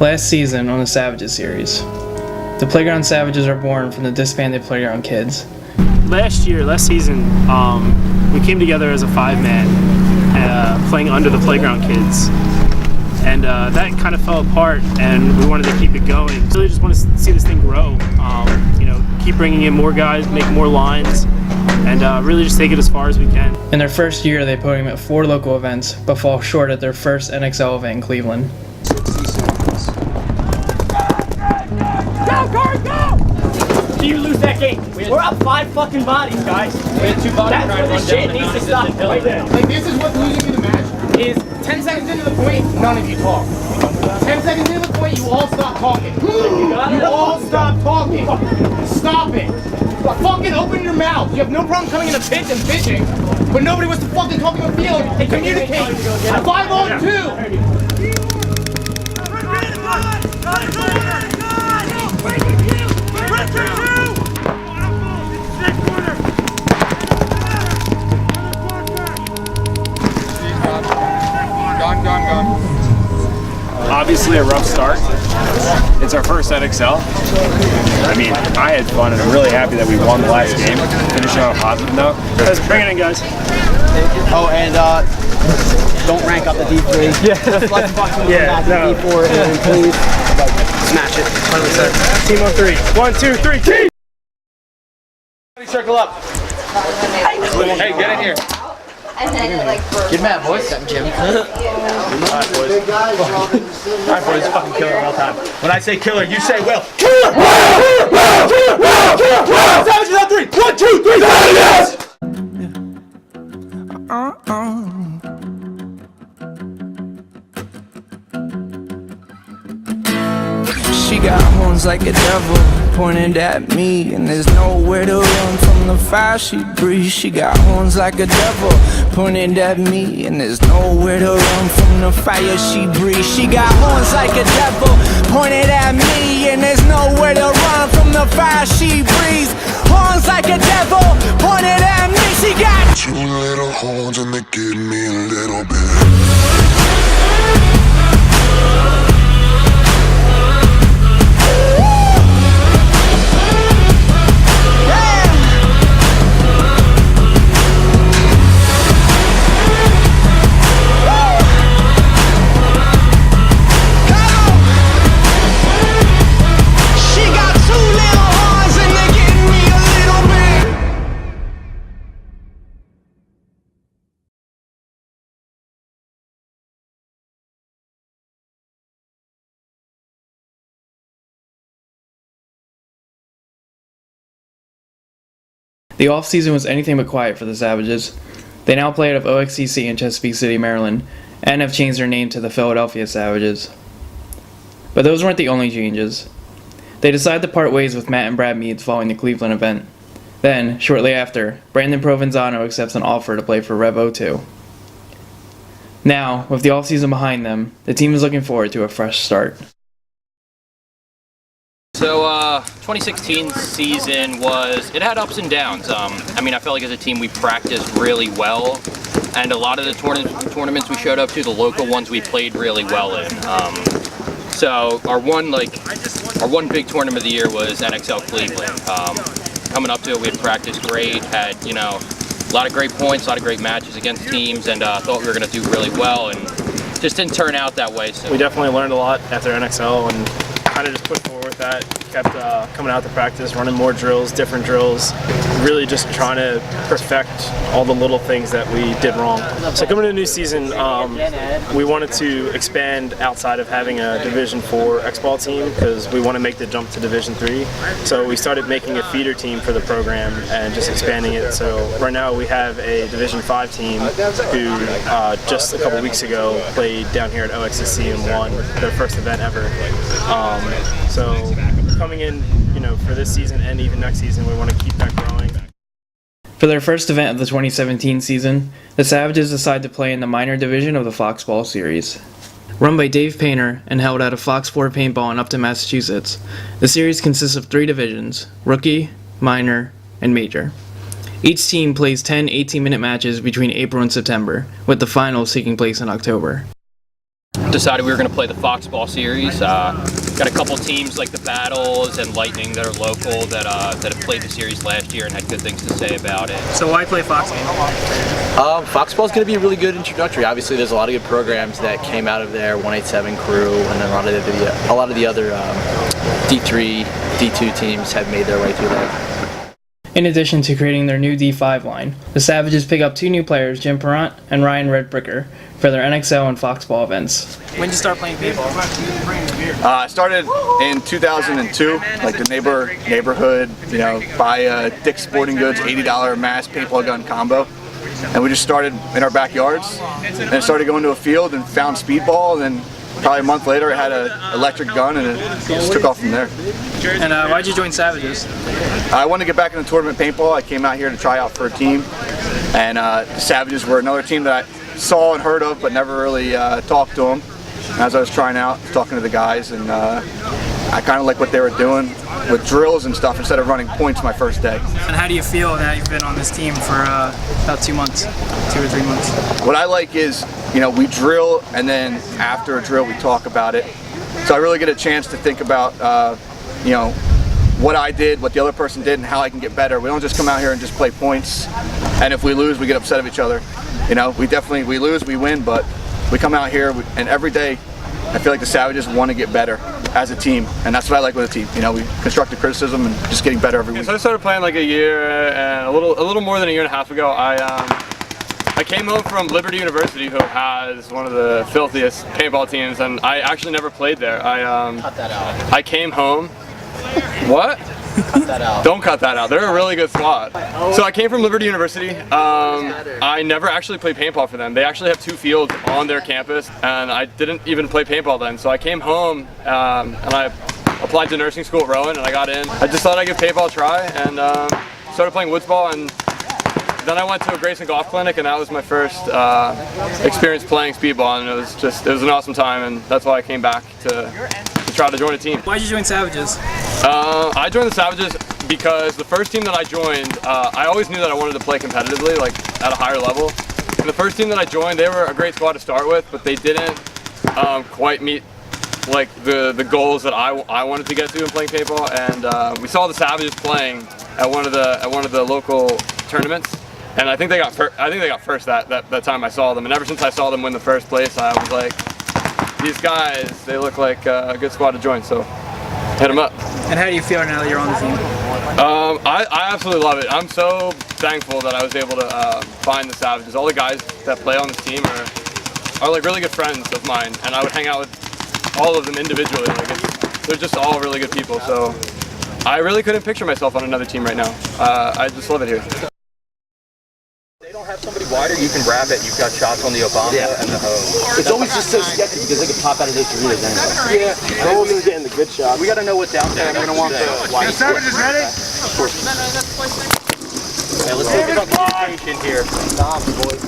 Last season on the Savages series. The Playground Savages are born from the disbanded Playground Kids. Last season, we came together as a 5-man, playing under the Playground Kids. And that kind of fell apart, and we wanted to keep it going. So we just want to see this thing grow, keep bringing in more guys, make more lines, and really just take it as far as we can. In their first year, they podiumed at 4 local events, but fall short at their first NXL event in Cleveland. Go, guard, go! Do you lose that game? We're up 5 fucking bodies, guys. We had 2 bodies. That's where this shit needs to stop right there. Like, this is what's losing me the match, is 10 seconds into the point, none of you talk. 10 seconds into the point, you all stop talking. You all stop talking. Stop it. Fucking open your mouth. You have no problem coming in a pitch and pitching, but nobody wants to fucking talk on the field and communicate. 5-on-2. Obviously a rough start. It's our first NXL. I mean, I had fun and I'm really happy that we won the last game. Finishing on a positive note. Let's bring it in, guys. Oh, and don't rank up the D3. Yeah. Just let the Bucks Yeah, no. the D4 and please smash it. 100%. Team on 3. 1, 2, 3, team! Circle up. Hey, get in here. And then it like broke. Get mad, boys. Jim. Alright, boys, fucking killer all time. When I say killer, you say will. Killer! Savages on 3! 1, 2, 3, Savages! She got horns like a devil pointed at me, and there's nowhere to run from the fire she breathes. She got horns like a devil pointed at me, and there's nowhere to run from the fire she breathes. She got horns like a devil pointed at me, and there's nowhere to run from the fire she breathes. Horns like a devil pointed at me. She got 2 little horns and they give me a little bit. The off-season was anything but quiet for the Savages. They now play out of OXCC in Chesapeake City, Maryland, and have changed their name to the Philadelphia Savages. But those weren't the only changes. They decided to part ways with Matt and Brad Meads following the Cleveland event. Then, shortly after, Brandon Provenzano accepts an offer to play for Rev 02. Now, with the off-season behind them, the team is looking forward to a fresh start. So 2016 season it had ups and downs. I mean, I felt like as a team we practiced really well, and a lot of the tournaments we showed up to, the local ones we played really well in. So our one big tournament of the year was NXL Cleveland. Coming up to it, we had practiced great, had a lot of great points, a lot of great matches against teams, and thought we were going to do really well, and just didn't turn out that way. So we definitely learned a lot after NXL and kind of just pushed forward with that. Kept coming out to practice, running more drills, different drills, really just trying to perfect all the little things that we did wrong. So coming into the new season, we wanted to expand outside of having a Division 4 X-Ball team because we want to make the jump to Division 3. So we started making a feeder team for the program and just expanding it. So right now we have a Division 5 team who just a couple weeks ago played down here at OXCC and won their first event ever. So coming in, for this season and even next season, we want to keep that growing. For their first event of the 2017 season, the Savages decided to play in the minor division of the Foxball series. Run by Dave Painter and held out of Foxball Paintball in Upton, Massachusetts, the series consists of 3 divisions: Rookie, Minor, and Major. Each team plays 10 18-minute matches between April and September, with the finals taking place in October. decided we were going to play the Foxball series. Got a couple teams like the Battles and Lightning that are local that have played the series last year and had good things to say about it. So why play Foxball? Foxball is going to be a really good introductory. Obviously, there's a lot of good programs that came out of their 187 crew, and then a lot of the other D3, D2 teams have made their way through there. In addition to creating their new D5 line, the Savages pick up 2 new players, Jim Perrant and Ryan Redbricker, for their NXL and Foxball events. When did you start playing paintball? I started in 2002, like the neighborhood, buy Dick's Sporting Goods $80 mass paintball gun combo. And we just started in our backyards, and started going to a field and found speedball, and then probably a month later I had an electric gun, and it just took off from there. And why'd you join Savages? I wanted to get back into tournament paintball. I came out here to try out for a team, and the Savages were another team that I saw and heard of but never really talked to them. And as I was trying out, talking to the guys, and I kind of like what they were doing with drills and stuff instead of running points my first day. And how do you feel now you've been on this team for about 2 months, 2 or 3 months? What I like is, we drill, and then after a drill we talk about it. So I really get a chance to think about, what I did, what the other person did, and how I can get better. We don't just come out here and just play points, and if we lose, we get upset at each other. We lose, we win, but we come out here, and every day I feel like the Savages want to get better as a team, and that's what I like with a team. We constructive criticism and just getting better every week. So I started playing like a year and a little more than a year and a half ago. I came home from Liberty University, who has one of the filthiest paintball teams, and I actually never played there. Cut that out. I came home. What? Cut that out. Don't cut that out. They're a really good squad. So I came from Liberty University. I never actually played paintball for them. They actually have 2 fields on their campus, and I didn't even play paintball then. So I came home and I applied to nursing school at Rowan, and I got in. I just thought I'd give paintball a try, and started playing woodsball, and then I went to a Grayson golf clinic, and that was my first experience playing speedball, and it was an awesome time, and that's why I came back to try to join a team. Why'd you join Savages? I joined the Savages because the first team that I joined, I always knew that I wanted to play competitively, like at a higher level. And the first team that I joined, they were a great squad to start with, but they didn't quite meet like the goals that I wanted to get to in playing paintball. And we saw the Savages playing at one of the local tournaments, and I think they got first that time I saw them. And ever since I saw them win the first place, I was like, these guys, they look like a good squad to join, so hit them up. And how do you feel now that you're on the team? I absolutely love it. I'm so thankful that I was able to find the Savages. All the guys that play on this team are like really good friends of mine, and I would hang out with all of them individually. They're just all really good people, so I really couldn't picture myself on another team right now. I just love it here. They don't have somebody wider, you can wrap it. You've got shots on the Obama and the hose. It's always just so sketchy because they can pop out of those arenas anyway. Yeah, no one's getting the good shots. We got to know what's out there. We're going to want the wide. The Savages ready? Of course. Okay, let's look at the communication here. Stop, boys.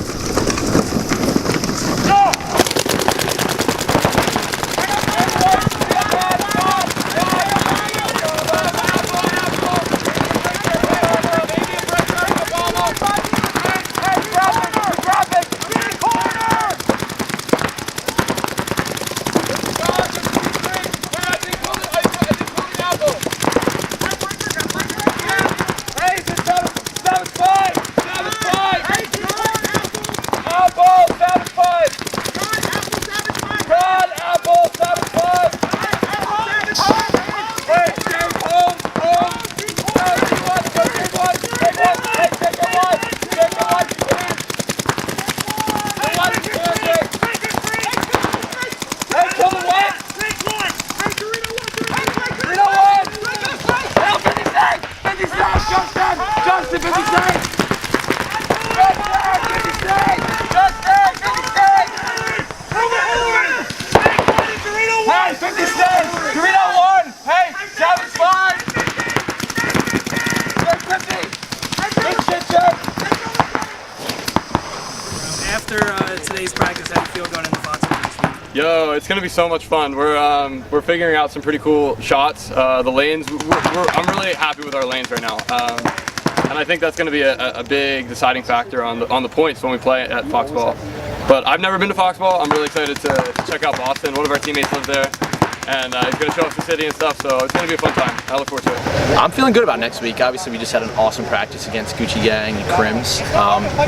After today's practice, how do you feel going into Foxball this week? Yo, it's gonna be so much fun. We're figuring out some pretty cool shots. The lanes, I'm really happy with our lanes right now, and I think that's gonna be a big deciding factor on the points when we play at Foxball. But I've never been to Foxball. I'm really excited to check out Boston. One of our teammates lives there, and he's going to show us the city and stuff, so it's going to be a fun time. I look forward to it. I'm feeling good about next week. Obviously, we just had an awesome practice against Gucci Gang and Crims,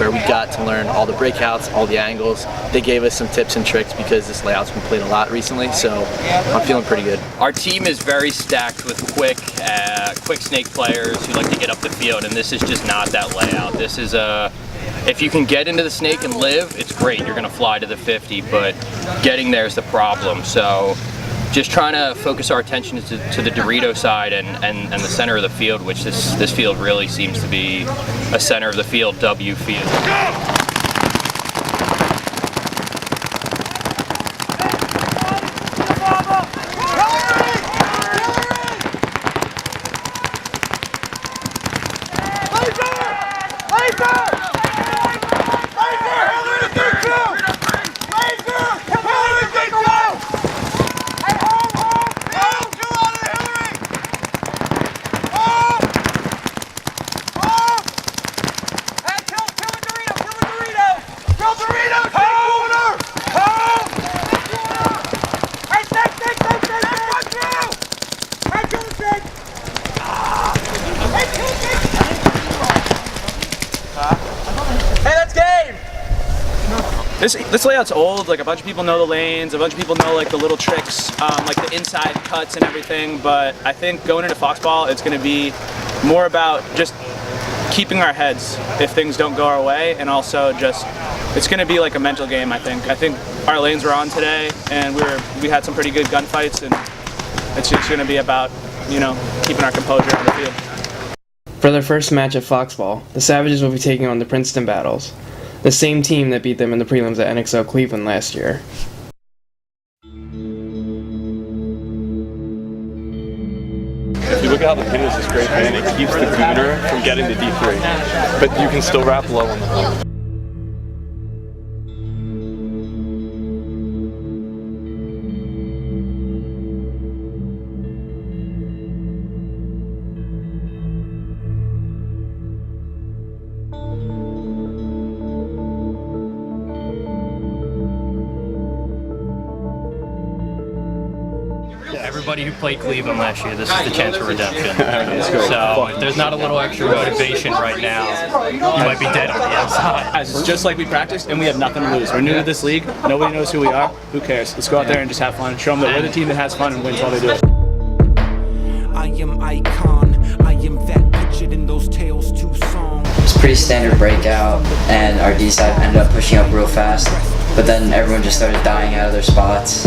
where we got to learn all the breakouts, all the angles. They gave us some tips and tricks because this layout's been played a lot recently, so I'm feeling pretty good. Our team is very stacked with quick snake players who like to get up the field, and this is just not that layout. This is if you can get into the snake and live, it's great. You're gonna fly to the 50, but getting there is the problem. So just trying to focus our attention to the Dorito side and the center of the field, which this field really seems to be a center of the field W field. This layout's old. Like, a bunch of people know the lanes, a bunch of people know like the little tricks, like the inside cuts and everything, but I think going into Foxball, it's going to be more about just keeping our heads if things don't go our way, and also just it's going to be like a mental game. I think our lanes were on today, and we had some pretty good gunfights, and it's just going to be about, you know, keeping our composure on the field. For their first match at Foxball, the Savages will be taking on the Princeton Battles, the same team that beat them in the prelims at NXL Cleveland last year. If you look at how the pin is this great pin, it keeps the gooner from getting to D3, but you can still wrap low on the hole. Everybody who played Cleveland last year, this is the chance for redemption. So if there's not a little extra motivation right now, you might be dead on the outside. Guys, it's just like we practiced, and we have nothing to lose. We're new to this league. Nobody knows who we are. Who cares? Let's go out there and just have fun. Show them that we're the team that has fun and wins while they do it. I am icon. I am that pictured in those Tales 2 songs. It's a pretty standard breakout, and our D side ended up pushing up real fast, but then everyone just started dying out of their spots.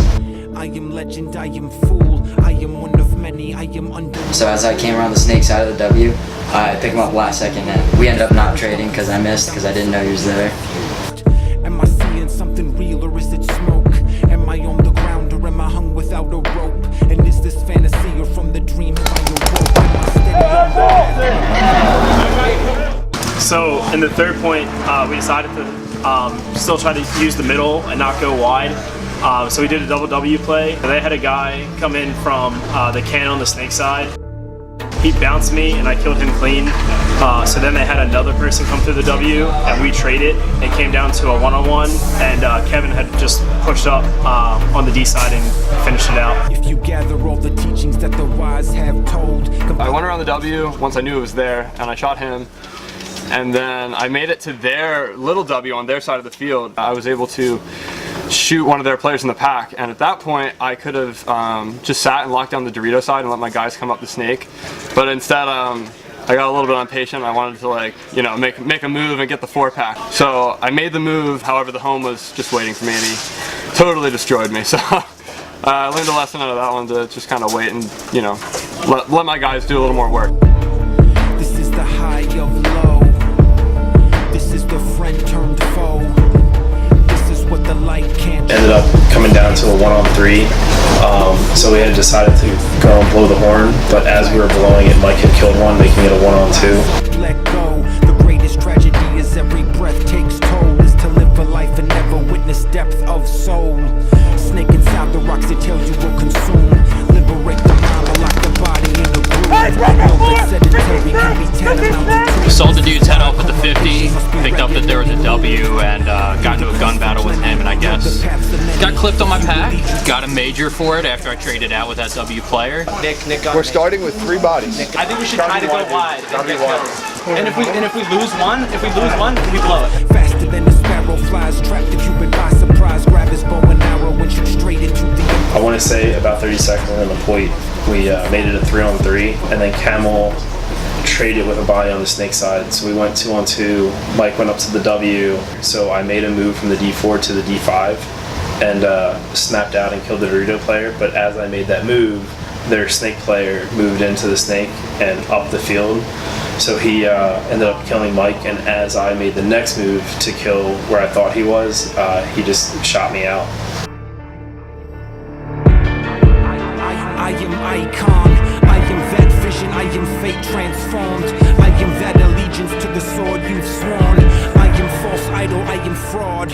I am legend, I am fool, I am one of many, I am under. So as I came around the snake side of the W, I picked him up last second, and we ended up not trading because I missed, because I didn't know he was there. Am I seeing something real or is it smoke? Am I on the ground or am I hung without a rope? And is this fantasy or from the dream have I awoke? Am I steady on the So in the third point, we decided to still try to use the middle and not go wide. So we did a double W play. They had a guy come in from the can on the snake side. He bounced me and I killed him clean. So then they had another person come through the W and we traded. It came down to a one-on-one, and Kevin had just pushed up on the D side and finished it out. If you gather all the teachings that the wise have told. I went around the W once I knew it was there, and I shot him. And then I made it to their little W on their side of the field. I was able to shoot one of their players in the pack, and at that point I could have just sat and locked down the Dorito side and let my guys come up the snake, but instead I got a little bit impatient. I wanted to, like, you know, make a move and get the 4-pack. So I made the move. However, the home was just waiting for me, and he totally destroyed me. So I learned a lesson out of that one, to just kind of wait and, you know, let my guys do a little more work. This is the high of low. This is the friend turned foe. What the light can't. Ended up coming down to a 1-on-3, so we had decided to go and blow the horn, but as we were blowing it, Mike had killed one, making it a 1-on-2. Let go. The greatest tragedy is every breath takes toll, is to live a life and never witness depth of soul. Snake inside the rocks, it tells you will consume. Liberate the mind, but lock the body in the groove. Sold the dude's head off with the 50, picked up that there was a W, and got into a gun battle with him. Got a major for it after I traded out with that W player. Nick We're starting with 3 bodies. I think we should try to go wide. And if we lose one, we blow it. Faster than the sparrow flies, trapped the Cupid by surprise. Grab his bow and arrow and shoot straight into the. I want to say about 30 seconds in the point, we made it a 3-on-3, and then Camel traded with a body on the snake side. So we went 2-on-2. Mike went up to the W, so I made a move from the D4 to the D5 and snapped out and killed the Dorito player. But as I made that move, their snake player moved into the snake and up the field. So he ended up killing Mike, and as I made the next move to kill where I thought he was, he just shot me out. I am icon, I am that vision, I am fate transformed. I am that allegiance to the sword you've sworn. I am false idol, I am fraud.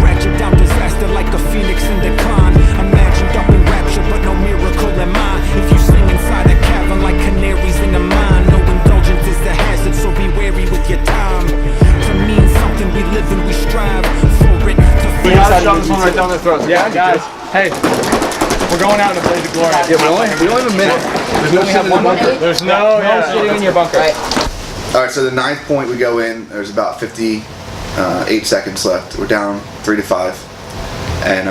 Ratchet down disaster like a phoenix in decline. Imagined up in rapture, but no miracle am I. If you sing inside a cavern like canaries in a mine, no indulgence is the hazard, so be wary with your time. To mean something we live and we strive for it. We gotta shove this one right down their throats. Yeah, guys. Hey, we're going out in a blaze of glory. Yeah, we only have a minute. There's no shit in the bunker. There's no shitting in your bunker. Alright, so the 9th point we go in, there's about 58 seconds left. We're down 3-5. And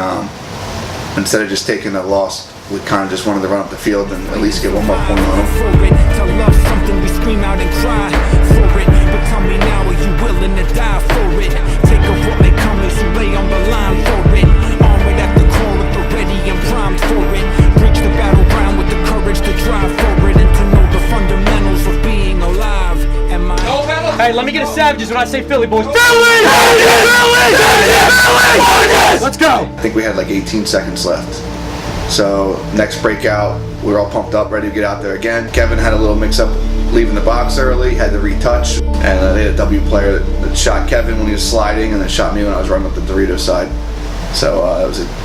instead of just taking a loss, we kind of just wanted to run up the field and at least get one more point on them. To love something we scream out and cry for it. But tell me now, are you willing to die for it? Take of what may come as you lay on the line for it. Armored at the core with the ready and primed for it. Reach the battleground with the courage to drive for it and to know the fundamentals of being alive. Am I? Hey, let me get a Savages when I say Philly, boys. Philly! Let's go! I think we had like 18 seconds left. So next breakout, we were all pumped up, ready to get out there again. Kevin had a little mix-up leaving the box early, had to retouch, and they had a W player that shot Kevin when he was sliding, and then shot me when I was running up the Dorito side. So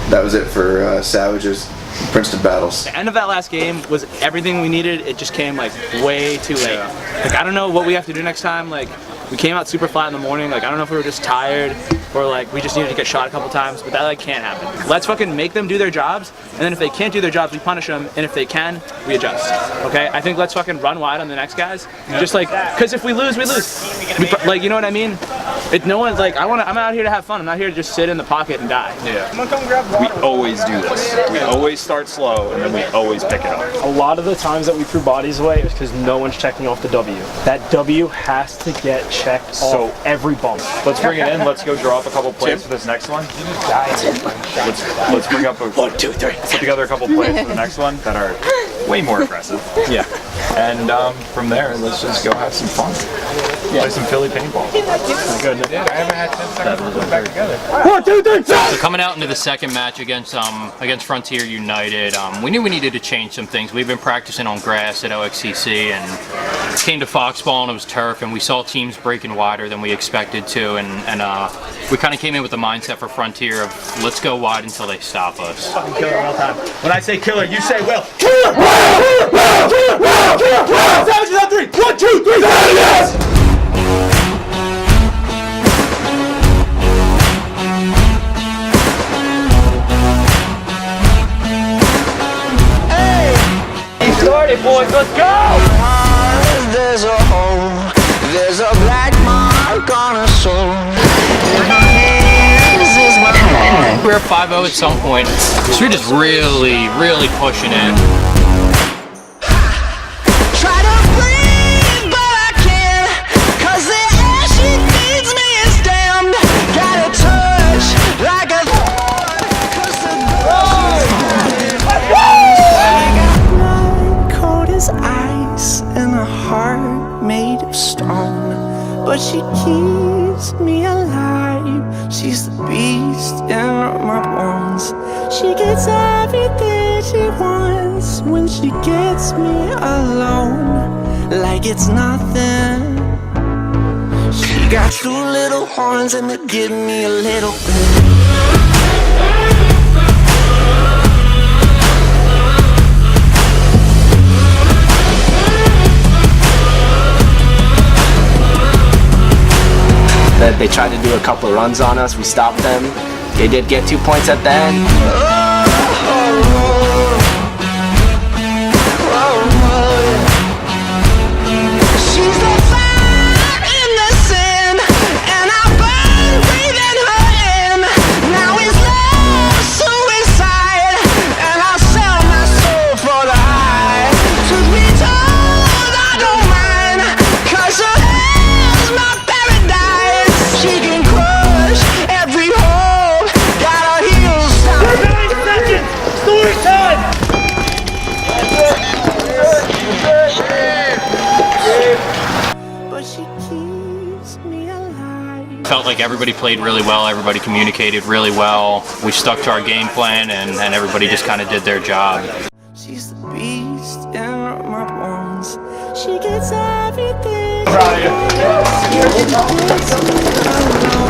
that was it for Savages. Princeton battles. The end of that last game was everything we needed. It just came like way too late. Like I don't know what we have to do next time. Like we came out super flat in the morning. Like I don't know if we were just tired or like we just needed to get shot a couple times, but that like can't happen. Let's fucking make them do their jobs, and then if they can't do their jobs, we punish them, and if they can, we adjust. Okay? I think let's fucking run wide on the next guys. Just like, cause if we lose, we lose. Like you know what I mean? No one's like I'm out here to have fun. I'm not here to just sit in the pocket and die. Yeah. We always do this. We always start slow and then we always pick it up. A lot of the times that we threw bodies away is because no one's checking off the W. That W has to get checked off every bump. Let's bring it in. Let's go draw up a couple plays for this next one. Let's bring up 1, 2, 3. Put together a couple plays for the next one that are way more aggressive. Yeah. And from there, let's just go have some fun. Play some Philly paintball. Good. Yeah, I haven't had 10 seconds to put it back together. 1, 2, 3, So coming out into the second match against Frontier United, we knew we needed to change some things. We've been practicing on grass at OXCC and came to Foxball and it was turf, and we saw teams breaking wider than we expected to, and we kind of came in with the mindset for Frontier of let's go wide until they stop us. Fucking killer all time. When I say killer, you say will. Killer! Savages on 3. 1, 2, 3. Savages! Started, boys, let's go! There's a hole, there's a black mark on a soul. We were 5-0 at some point, so we're just really, really pushing it. Try to breathe, but I can't, 'cause the air she feeds me is damned. Got a touch like a thorn, 'cause the cold as ice and a heart made of stone, but she keeps me alive. She's the beast in my bones. She gets everything she wants when she gets me alone, like it's nothing. She got 2 little horns and they give me a little bit. That they tried to do a couple of runs on us. We stopped them. They did get 2 points at the end. like everybody played really well, everybody communicated really well. We stuck to our game plan, and everybody just kind of did their job. She's the beast in my bones. She gets everything.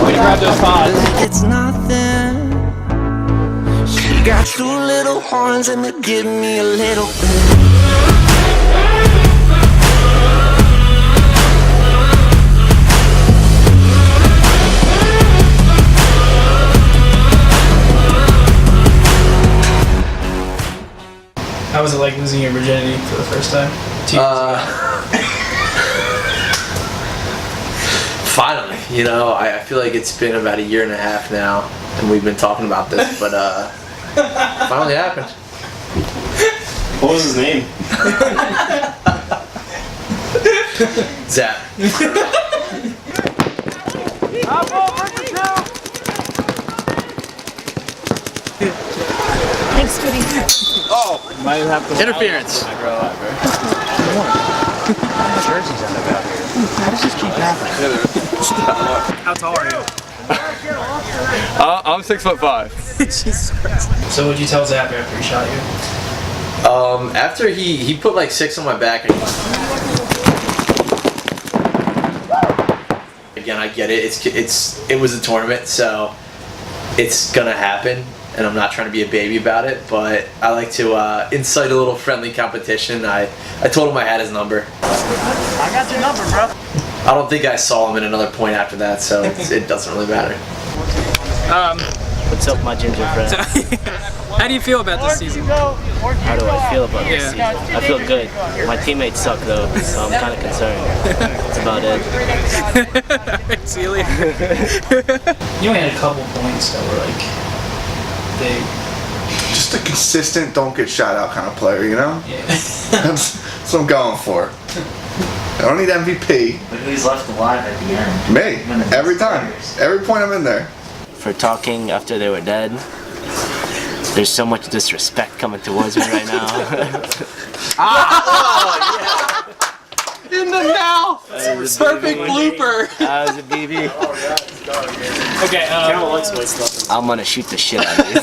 Way to grab those pods. It's nothing. She got 2 little horns and they give me a little bit. How was it like losing your virginity for the first time? 2 years ago? Finally, you know, I feel like it's been about 1.5 years now, and we've been talking about this, but finally happened. What was his name? Zap. Thanks, Goody. Oh, might have to Interference. How does this keep happening? How tall are you? I'm 6'5". Jesus Christ. So what'd you tell Zap after he shot you? After he put like 6 on my back. Again, I get it. It was a tournament, so it's gonna happen, and I'm not trying to be a baby about it. But I like to incite a little friendly competition. I told him I had his number. I got your number, bro. I don't think I saw him at another point after that, so it doesn't really matter. What's up, my ginger friend? How do you feel about this season? How do I feel about this season? I feel good. My teammates suck though, so I'm kind of concerned. That's about it. See you later. You only had a couple points that were like big. Just a consistent, don't get shot out kind of player, you know? Yeah. That's what I'm going for. I don't need MVP. But who's left alive at the end? Me. Every time. Every point I'm in there. For talking after they were dead. There's so much disrespect coming towards me right now. In the mouth! Perfect blooper! That was a BB. Okay, I'm gonna shoot the shit out of you.